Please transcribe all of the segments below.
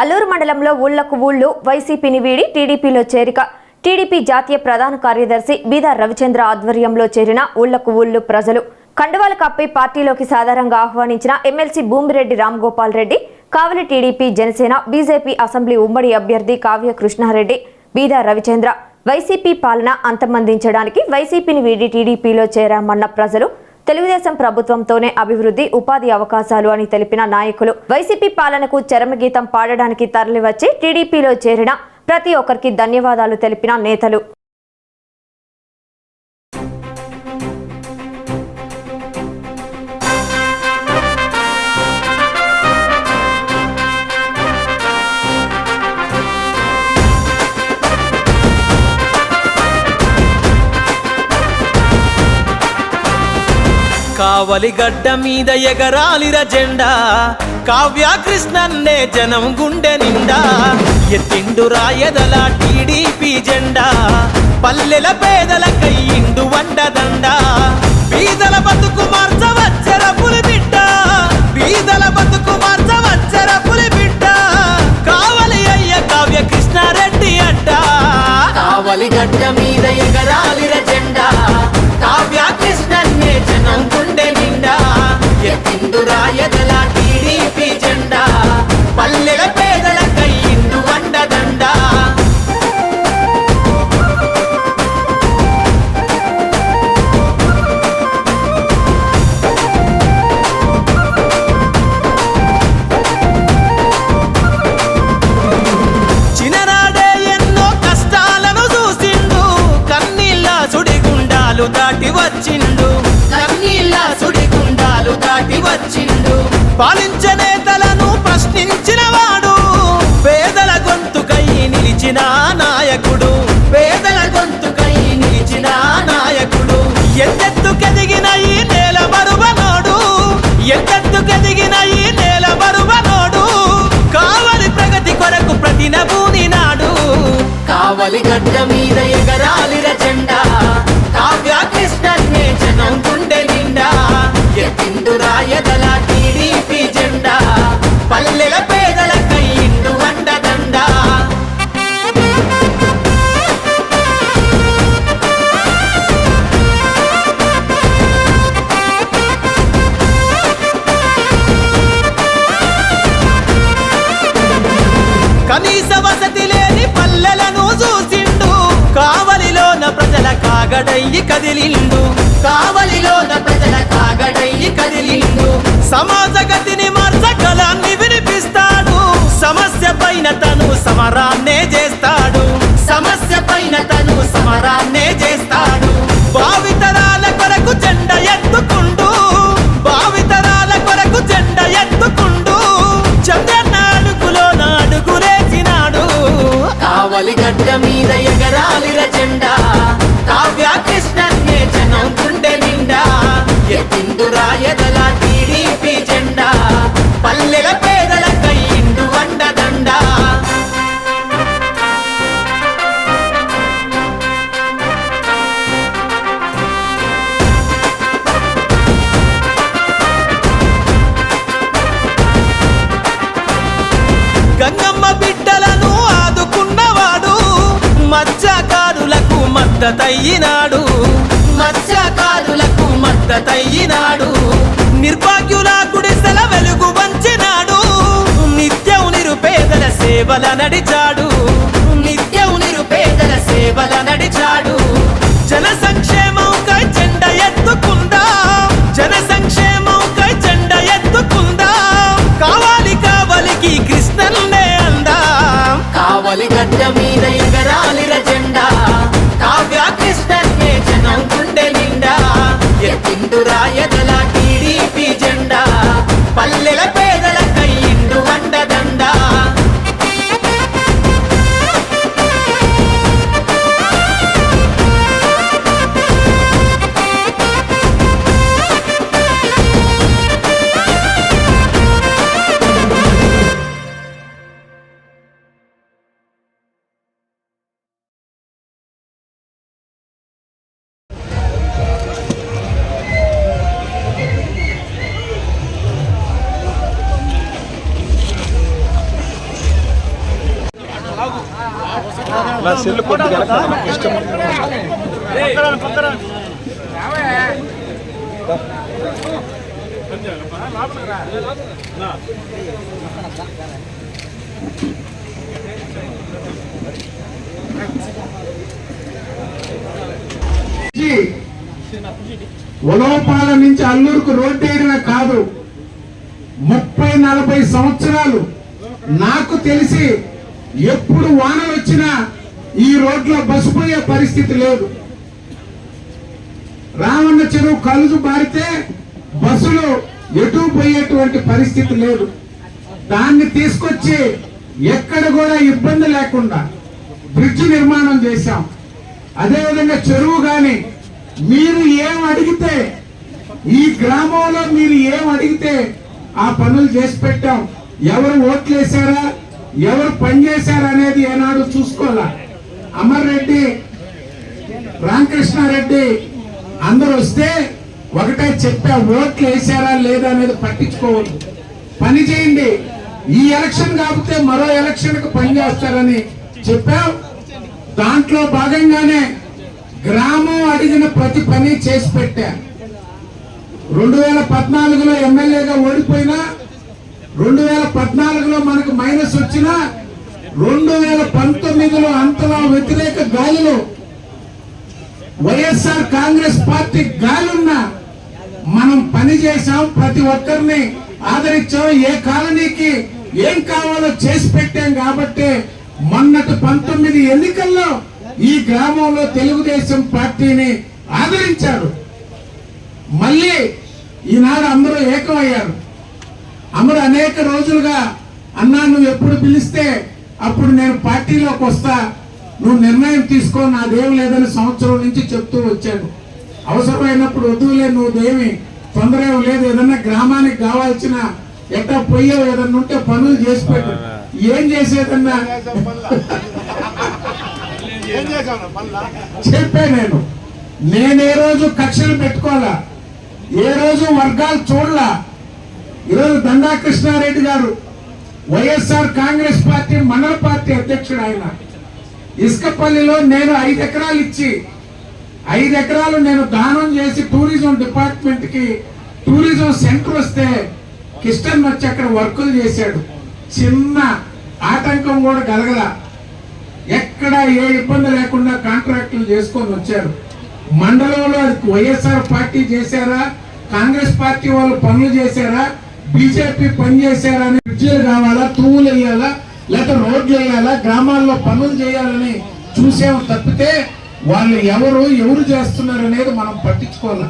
అల్లూరు మండలంలో ఊళ్లకు ఊళ్లు వైసీపీని వీడి టీడీపీలో చేరిక. టీడీపీ జాతీయ ప్రధాన కార్యదర్శి బీదా రవిచంద్ర ఆధ్వర్యంలో చేరిన ఊళ్లకు ఊళ్లు ప్రజలు కండువాలు కప్పి పార్టీలోకి సాధారణంగా ఆహ్వానించిన ఎమ్మెల్సీ భూమిరెడ్డి రామగోపాల్ రెడ్డి, కావలి టీడీపీ జనసేన బీజేపీ అసెంబ్లీ ఉమ్మడి అభ్యర్థి కావ్య కృష్ణారెడ్డి, బీదా రవిచంద్ర వైసీపీ పాలన అంతమందించడానికి వైసీపీని వీడి టీడీపీలో చేరామన్న ప్రజలు, తెలుగుదేశం ప్రభుత్వంతోనే అభివృద్ధి, ఉపాధి అవకాశాలు అని తెలిపిన నాయకులు, వైసీపీ పాలనకు చరమగీతం పాడడానికి తరలివచ్చి టీడీపీలో చేరిన ప్రతి ఒక్కరికి ధన్యవాదాలు తెలిపిన నేతలు. కావలి గడ్డ మీద ఎగరాలిర జెండా, కావ్య కృష్ణన్నే జనం గుండె నిండా. ఎత్తిండు రాయదల టీడీపీ జెండా, పల్లెల పేదల కయ్యిండు వండదండ. బీదల బతుకు మార్చవచ్చర పులి బిడ్డ, బీదల బతుకు మార్చవచ్చర పులి బిడ్డ. కావలి అయ్య కావ్య కృష్ణారెడ్డి అడ్డ. కావలి గడ్డ మీద ఎగరాలిర జెండా, కావ్య కృష్ణన్నే జనం గుండె నిండా. ఎత్తిండు రాయదల టీడీపీ జెండా, పల్లెల పేదల కయ్యిండు వండదండ. చిన్ననాడే ఎన్నో కష్టాలను చూసిండు, కన్నీళ్ళ సుడిగుండాలు దాటి వచ్చిండు, కన్నీళ్ళ సుడిగుండాలు దాటి వచ్చిండు. పాలించే నేతలను ప్రశ్నించిన వాడు, పేదల గొంతుకై నిలిచిన నాయకుడు, పేదల గొంతుకై నిలిచిన నాయకుడు. ఎంతెత్తుకెదిగిన ఈ నేల బరువనోడు, ఎంతెత్తుకెదిగిన ఈ నేల బరువనోడు. కావలి ప్రగతి కొరకు ప్రతినబూని నాడు. కావలి గడ్డ మీద ఎగరాలిర జెండా, కావ్య కృష్ణన్నే జనం గుండె నిండా. ఎత్తిండు రాయదల టీడీపీ జెండా, పల్లెల పేదల కయ్యిండు వండదండ. కనీస వసతి లేని పల్లెలను చూసిండు, కావలిలోన ప్రజల కాగడయ్యి కదిలిండు, కావలిలోన ప్రజల కాగడయ్యి కదిలిండు. సమాజ గతిని మార్చగలాన్ని వినిపిస్తాడు, సమస్య పైన తను సమరాన్నే చేస్తాడు, సమస్య పైన తను సమరాన్నే చేస్తాడు. భావితరాల కొరకు జెండ ఎత్తుకుండు, భావితరాల కొరకు జెండ ఎత్తుకుండు. చంద్రన్న అడుగులోన అడుగులేసినాడు. కావలి గడ్డ మీద ఎగరాలిర జెండా, కావ్య కృష్ణన్నే జనం గుండె నిండా. ఎత్తిండు రాయదల టీడీపీ జెండా, పల్లెల పేదల కయ్యిండు వండదండ. గంగమ్మ బిడ్డలను ఆదుకున్నవాడు, మత్స్యకారులకు మద్దతయ్యినాడు, మత్స్యకారులకు మద్దతయ్యినాడు. నిర్భాగ్యుల గుడిసెల వెలుగు వంచినాడు, నిత్యం నిరుపేదల సేవల నడిచాడు, నిత్యం నిరుపేదల సేవల నడిచాడు. జన సంక్షేమంకై జెండ ఎత్తుకుందా, జన సంక్షేమంకై జెండ ఎత్తుకుందా. కావాలి కావలికి కృష్ణన్నే అందా. కావలి గడ్డ మీద ఎగరాలిర జెండా, కావ్య కృష్ణన్నే జనం గుండె నిండా. ఎత్తిండు రాయదల టీడీపీ జెండా, పల్లెల పేదల కయ్యిండు వండదండ. నా సెల్ కొద్దిగా నాకు ఇష్టం. ఉలవపాల నుంచి అల్లూరుకు రోడ్డు వేయడమే కాదు, 30-40 సంవత్సరాలు నాకు తెలిసి ఎప్పుడు వానలు వచ్చినా ఈ రోడ్లో బస్సు పోయే పరిస్థితి లేదు. రావణ చెరువు కలుజు బారితే బస్సులు ఎటు పోయేటువంటి పరిస్థితి లేదు. దాన్ని తీసుకొచ్చి ఎక్కడ కూడా ఇబ్బంది లేకుండా బ్రిడ్జ్ నిర్మాణం చేశాం. అదేవిధంగా చెరువు గాని మీరు ఏం అడిగితే, ఈ గ్రామంలో మీరు ఏం అడిగితే ఆ పనులు చేసి పెట్టాం. ఎవరు ఓట్లేశారా, ఎవరు పనిచేశారా అనేది ఏనాడు చూసుకోవాలా. అమర్ రెడ్డి, రామకృష్ణారెడ్డి అందరూ వస్తే ఒకటే చెప్పా, ఓట్లు వేసారా లేదా అనేది పట్టించుకోవద్దు, పని చేయండి. ఈ ఎలక్షన్ కాకపోతే మరో ఎలక్షన్ కు పని చేస్తారని చెప్పాం. దాంట్లో భాగంగానే గ్రామం అడిగిన ప్రతి పని చేసి పెట్టా. 2014లో ఎమ్మెల్యేగా ఓడిపోయినా, 2014లో మనకు మైనస్ వచ్చినా, 2019లో అంతలా వ్యతిరేక గాలిలో వైఎస్ఆర్ కాంగ్రెస్ పార్టీ గాలున్నా మనం పని చేశాం. ప్రతి ఒక్కరిని ఆదరించాం. ఏ కాలనీకి ఏం కావాలో చేసి పెట్టాం. కాబట్టి మొన్నటి 19 ఎన్నికల్లో ఈ గ్రామంలో తెలుగుదేశం పార్టీని ఆదరించారు. మళ్ళీ ఈనాడు అందరూ ఏకమయ్యారు. అందరూ అనేక రోజులుగా అన్నా నువ్వు ఎప్పుడు పిలిస్తే అప్పుడు నేను పార్టీలోకి వస్తా, నువ్వు నిర్ణయం తీసుకో, నాదేం లేదని సంవత్సరం నుంచి చెప్తూ వచ్చాను. అవసరమైనప్పుడు వద్దులే, నువ్వుదేమి తొందర లేదు, ఏదన్నా గ్రామానికి కావాల్సిన ఎట్టా పొయ్యో ఏదన్నా ఉంటే పనులు చేసి పెట్టు. ఏం చేసేదన్నా చెప్పే నేను ఏ రోజు కక్షలు పెట్టుకోవాలా, ఏ రోజు వర్గాలు చూడలా. ఈరోజు దండా కృష్ణారెడ్డి గారు వైఎస్ఆర్ కాంగ్రెస్ పార్టీ మండల పార్టీ అధ్యక్షుడు. ఆయన ఇసుకపల్లిలో నేను 5 ఎకరాలు ఇచ్చి 5 ఎకరాలు నేను దానం చేసి టూరిజం డిపార్ట్మెంట్ కి టూరిజం సెంటర్ వస్తే కిష్టన్ వచ్చి అక్కడ వర్కులు చేశాడు. చిన్న ఆటంకం కూడా కలగల, ఎక్కడ ఏ ఇబ్బంది లేకుండా కాంట్రాక్టులు చేసుకొని వచ్చారు. మండలంలో వైఎస్ఆర్ పార్టీ చేశారా, కాంగ్రెస్ పార్టీ వాళ్ళు పనులు చేశారా, బీజేపీ పని చేశారా అని బ్రిడ్జిలు కావాలా, తూములు వేయాలా, లేకపోతే రోడ్లు వేయాలా, గ్రామాల్లో పనులు చేయాలని చూసాము తప్పితే వాళ్ళు ఎవరు చేస్తున్నారు అనేది మనం పట్టించుకోవాలి.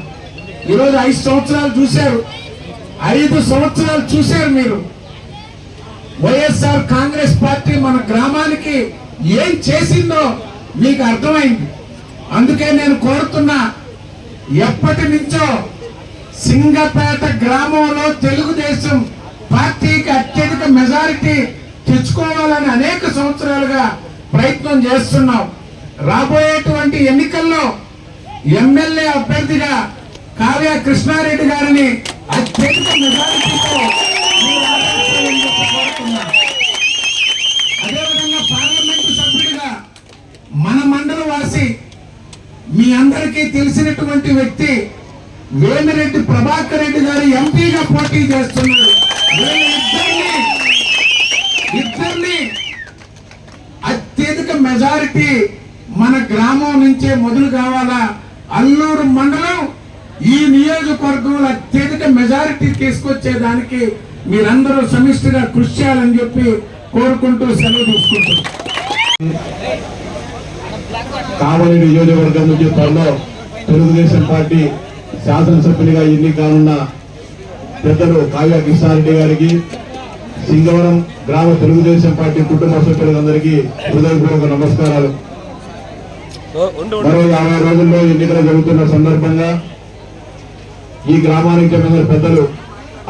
ఈరోజు 5 సంవత్సరాలు చూశారు, 5 సంవత్సరాలు చూశారు మీరు. వైఎస్ఆర్ కాంగ్రెస్ పార్టీ మన గ్రామానికి ఏం చేసిందో మీకు అర్థమైంది. అందుకే నేను కోరుతున్నా, ఎప్పటి నుంచో సింగపేట గ్రామంలో తెలుగుదేశం పార్టీకి అత్యధిక మెజారిటీ తెచ్చుకోవాలని అనేక సంవత్సరాలుగా ప్రయత్నం చేస్తున్నాం. రాబోయేటువంటి ఎన్నికల్లో ఎమ్మెల్యే అభ్యర్థిగా కావ్య కృష్ణారెడ్డి గారిని అత్యధిక మెజారిటీతో కోరుతున్నా. అదేవిధంగా పార్లమెంటు సభ్యుడిగా మన మండల వాసి మీ అందరికీ తెలిసినటువంటి వ్యక్తి వేమిరెడ్డి ప్రభాకర్ రెడ్డి గారు ఎంపీగా పోటీ చేస్తున్నారు. ఇద్దరిని అత్యధిక మెజారిటీ మన గ్రామం నుంచే మొదలు కావాలా. అల్లూరు మండలం ఈ నియోజకవర్గంలో అత్యధిక మెజారిటీ తీసుకొచ్చేదానికి మీరందరూ సమిష్టిగా కృషి చేయాలని చెప్పి కోరుకుంటూ సెలవు తీసుకుంటున్నాం. కావలి నియోజకవర్గం నుంచి త్వరలో తెలుగుదేశం పార్టీ శాసనసభ్యునిగా ఎన్నిక కానున్న పెద్దలు కావ్య కృష్ణారెడ్డి గారికి, సింగవరం గ్రామ తెలుగుదేశం పార్టీ కుటుంబ సభ్యులందరికీ హృదయపూర్వక నమస్కారాలు. మరో 50 రోజుల్లో ఎన్నికలు జరుగుతున్న సందర్భంగా ఈ గ్రామానికి చెందిన పెద్దలు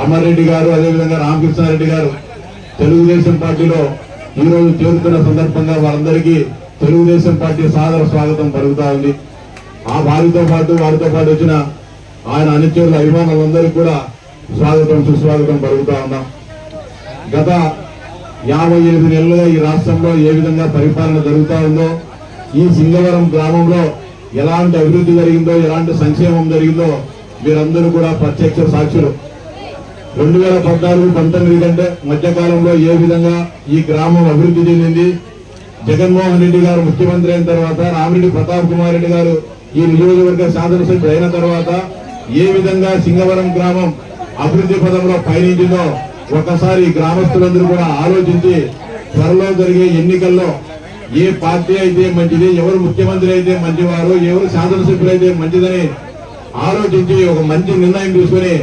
అమర్ రెడ్డి గారు, అదేవిధంగా రామకృష్ణారెడ్డి గారు తెలుగుదేశం పార్టీలో ఈ రోజు చేరుతున్న సందర్భంగా వారందరికీ తెలుగుదేశం పార్టీ సాదర స్వాగతం పలుకుతా ఉంది. వారితో పాటు వచ్చిన ఆయన అనుచరుల అభిమానులందరికీ కూడా స్వాగతం సుస్వాగతం పలుకుతా ఉన్నాం. గత 58 నెలలుగా ఈ రాష్ట్రంలో ఏ విధంగా పరిపాలన జరుగుతా ఉందో, ఈ సింగవరం గ్రామంలో ఎలాంటి అభివృద్ధి జరిగిందో, ఎలాంటి సంక్షేమం జరిగిందో మీరందరూ కూడా ప్రత్యక్ష సాక్షులు. 2014-19 కంటే మధ్యకాలంలో ఏ విధంగా ఈ గ్రామం అభివృద్ధి చెందింది, జగన్మోహన్ రెడ్డి గారు ముఖ్యమంత్రి అయిన తర్వాత, రామిరెడ్డి ప్రతాప్ కుమార్ రెడ్డి గారు ఈ నియోజకవర్గ శాసనసభ్యులు అయిన తర్వాత ఏ విధంగా సింగవరం గ్రామం అభివృద్ధి పదంలో పయనించిందో ఒకసారి గ్రామస్తులందరూ కూడా ఆలోచించి త్వరలో జరిగే ఎన్నికల్లో ఏ పార్టీ అయితే మంచిది, ఎవరు ముఖ్యమంత్రి అయితే మంచివారు, ఎవరు శాసనసభ్యులు అయితే మంచిదని ఆలోచించి ఒక మంచి నిర్ణయం తీసుకుని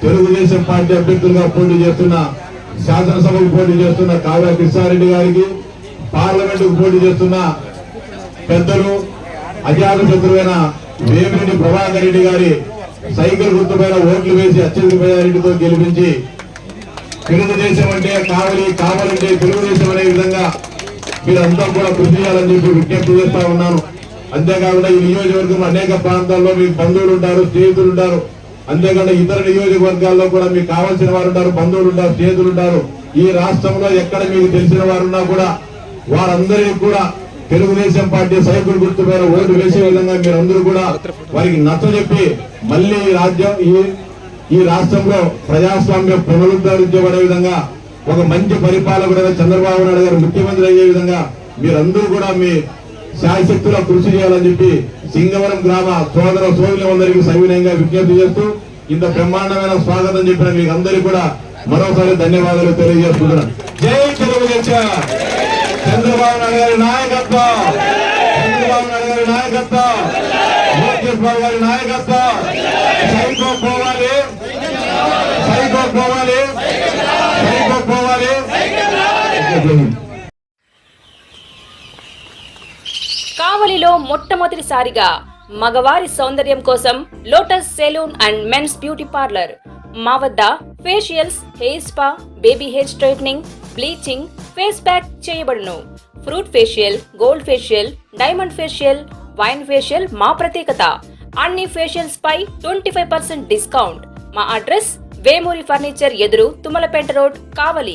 తెలుగుదేశం పార్టీ అభ్యర్థులుగా పోటీ చేస్తున్న, శాసనసభకు పోటీ చేస్తున్న కావ్య కృష్ణారెడ్డి గారికి, పార్లమెంటుకు పోటీ చేస్తున్న పెద్దలు అజాత శత్రువైన వేమిరెడ్డి ప్రభాకర్ రెడ్డి గారి సైకిల్ గుర్తుపైన ఓట్లు వేసి అత్యధిక మెజారిటీతో గెలిపించి తెలుగుదేశం అంటే కావాలి, కావాలంటే తెలుగుదేశం అనే విధంగా మీరంతా కూడా కృషి చేయాలని చెప్పి విజ్ఞప్తి చేస్తా ఉన్నాను. అంతేకాకుండా ఈ నియోజకవర్గంలో అనేక ప్రాంతాల్లో మీకు బంధువులు ఉంటారు, స్నేహితులు ఉంటారు. అంతేకాకుండా ఇతర నియోజకవర్గాల్లో కూడా మీకు కావాల్సిన వారు ఉంటారు, బంధువులు ఉంటారు, స్నేహితులు ఉంటారు. ఈ రాష్ట్రంలో ఎక్కడ మీకు తెలిసిన వారు ఉన్నా కూడా వారందరికీ కూడా తెలుగుదేశం పార్టీ సైకిల్ గుర్తు మీద ఓటు వేసే విధంగా మీరందరూ కూడా వారికి నచ్చజెప్పి మళ్ళీ ఈ రాష్ట్రంలో ప్రజాస్వామ్యం పునరుద్ధరించబడే విధంగా ఒక మంచి పరిపాలకుడైన చంద్రబాబు నాయుడు గారు ముఖ్యమంత్రి అయ్యే విధంగా మీరందరూ కూడా మీ శాయశక్తుల కృషి చేయాలని చెప్పి సింగవరం గ్రామ సోదరులందరికీ సవినయంగా విజ్ఞప్తి చేస్తూ ఇంత బ్రహ్మాండమైన స్వాగతం చెప్పిన మీకు అందరికీ కూడా మరోసారి ధన్యవాదాలు తెలియజేస్తున్నాను. జై తెలుగుదేశం, చంద్రబాబు నాయుడు గారి నాయకత్వం, చంద్రబాబు నాయుడు గారి నాయకత్వం, లోకేష్ బాబు గారి నాయకత్వం. సైకో పోవాలి, సైకో పోవాలి, సైకో పోవాలి. కావలిలో మొట్టమొదటిసారిగా మగవారి సౌందర్యం కోసం Lotus salon and men's beauty parlour. మా వద్ద facials, hair spa, baby hair straightening, bleaching, face pack చేయబడును. Fruit facial, gold facial, diamond facial, wine facial మా ప్రత్యేకత. అన్ని ఫేషియల్స్ పై 25% డిస్కౌంట్. మా అడ్రస్ వేమూరి ఫర్నిచర్ ఎదురు, తుమ్మలపేట రోడ్, కావలి.